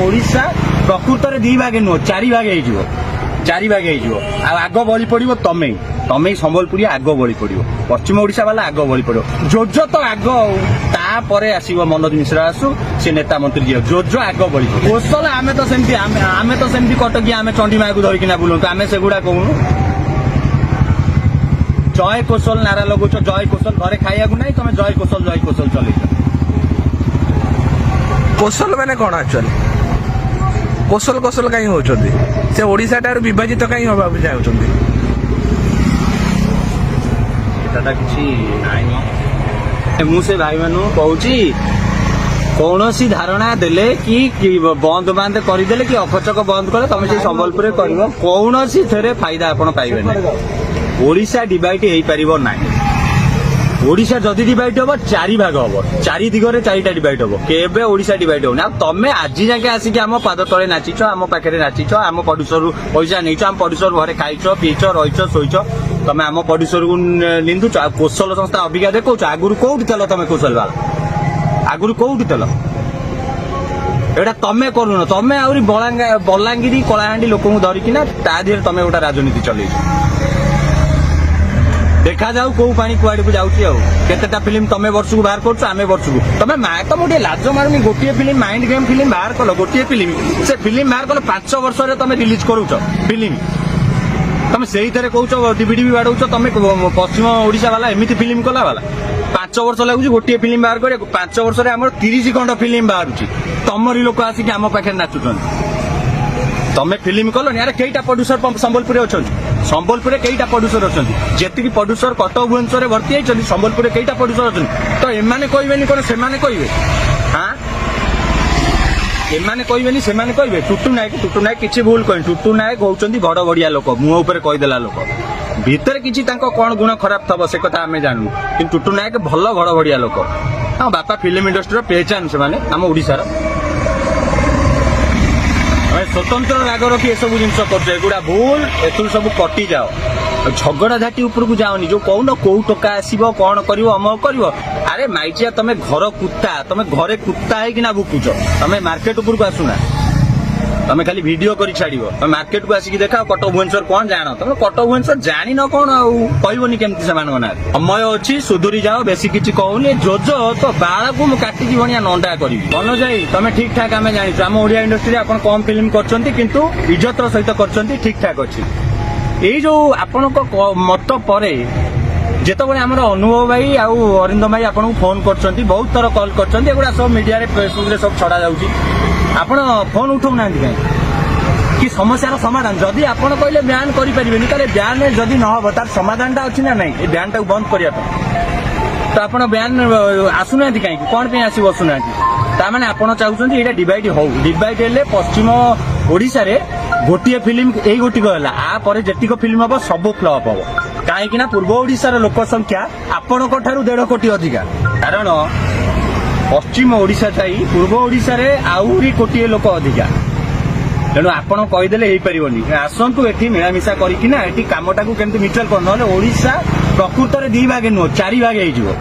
ओडिशा प्रकृत में 2 भाग नुह 4 भाग हो 4 भाग हो आग बड़ी पड़ो तमें तमें संबलपुरी आग बड़ी पड़ो पश्चिम ओडिशा वाला आग बड़ी पड़ो जोजो तो आग तापर आसो मनोज मिश्रा आसु से नेता मंत्री जी जोजो आग बड़ी कोसल आम तो सेमती कटकी आम चंडीमा को धरिकिना बुलूँ आम से गुड़ा कहूनु जय कौशल नारा लगुच जय कौशल घरे खाइया ना तुम जय कौशल चल कौशल माने कौन एक्चुअली कौशल कौशल कहीं होचंदी से ओडिशा टार विभाजित कहीं होबा चाहउचंदी एटा किछि नाइ मु से भाई मानु कहूची कौनसी धारणा देले कि बंद बांध करदेले कि अकचक बंद कले तुम से संबलपुर कर कौनसी थे फायदा आपण पाइबे ना ओडिशा डिवाइड हो पार ना ओडिशा जदि डिवाइड हम 4 भाग हम 4 दिगरे 4टा डिवाइड हम केबे ओडिशा डिवाइड होना तमें आज जाके आसिक आम पाद तले नाचिच आम पाखे नाचिच आम पडुसर पैसा नहीं आम पडुसर घरे खाइच पीच रहीच शोच तमें आम पडुसर को निंदुच कौशल संस्था अभिज्ञा देखो आगुरी कौटी तेल तमें कौशल वाला आगुरी कौटी तेल एटा तमें करून तमें आहरी बलांगीर कलाहांडी लोक धरिकिना ता देहरे तमें गोटा राजनीति चल देखा जाऊ कौ पानी कुआड़े को जाता फिल्म तमें वर्ष को बाहर कर आम वर्ष को तुम तुम गोटे लाज मारूनी गोटे फिल्म माइंड गेम फिल्म बाहर कल गोटे फिल्म से फिल्म बाहर कल 5 वर्ष तुम रिलीज करूच फिल्म तुम से कौच डीवीडी भी बाड़ौच तुम पश्चिम ओडिशा वाला एमती फिल्म कला वाला 5 वर्ष लगुच गोटे फिल्म बाहर कर 5 वर्ष आम 30 खंड फिल्म बाहर तमरी लोक आसिक आम पाखे नाचुच्च तमें फिल्म कलनि अरे कईटा प्रोड्यूसर संबलपुर अच्छा संबलपुर कईटा प्रोड्यूसर अच्छा जी प्रोड्यूसर कटक भुवनेश्वर भर्ती होती संबलपुर कईटा प्रोड्यूसर अच्छा तो एमाने कहबेनि कौन से कहबे हाँ एमाने कहबेनि से कहबे टुटू नायक किसी भूल कहनी टुटू नायक होउचंदी बड़ बड़िया लोक मुह उपर कहीदेला लोक भितर किसी कौन गुण खराब थब से कथा आम जानू कि टुटू नायक भल बड़ बड़िया लोक हाँ बापा फिल्म इंडस्ट्री पहचान से आम ओडिशार स्वतंत्र राग रखी ए सब जिन कर भूल एथु सब कटि जाओ झगड़ा झाटी ऊपर को जाओनी जो कौन कौ टका आसो कौन कर अमक कर अरे माइचिया तमें घर कुत्ता तमें घरे कुत्ता है भुकुच तमें मार्केट ऊपर को आसुना तमें खाली वीडियो कर छाड़ तुम मार्केट को आसिक देखा कटक भुवनेश्वर कौन जान तुम कटक भुवनेश्वर जानी न कौन कहबनी केमती से ना समय अच्छी सुधुरी जाओ बेसी किसी कहूनी जोजो तो बाला को काटिकी भाया नंडा करी मन जाई तुम ठीक ठाक आम जानी आम ओडिया इंडस्ट्री आप कम फिल्म कर इज्जतर सहित कर ठीक ठाक अच्छी ये जो आपण मत पर जिते आम अनुभव भाई आउ अरिंद भाई आपको फोन कर बहुत थर कल कर सब मीडिया फेसबुक सब छड़ा जाऊँगी आपण फोन उठाऊना कहीं कि समस्यार समाधान जदि आपड़ कहले ब्यान करें ताले ब्यान जदि न हो तार समाधान टा अच्छी ना नहीं ये ब्यान टाक बंद करने तो आप ब्यान आसुना कहीं कौन पे आस बसुना ताने आप चाहते यहाँ डिवाइड हो डिवाइड हेल्ले पश्चिम ओडिशा रे गोटे फिल्म यही गोटिक है आपर जेतिक फिल्म हम सब फ्लप हम कहीं पूर्व ओडिशार लोक संख्या आपण 1.5 कोटी अधिका कारण पश्चिम ओडिशा चाहिए पूर्व ओडिशा रे आउरी कोटी लोक अधिका तेणु आपण कहीदेले हो पारनि आसतु ये मिलामिशा करना ये कमटा को केमती म्यूचुअल कर ओडिशा प्रकृत में 2 भाग नुह 4 भाग हो।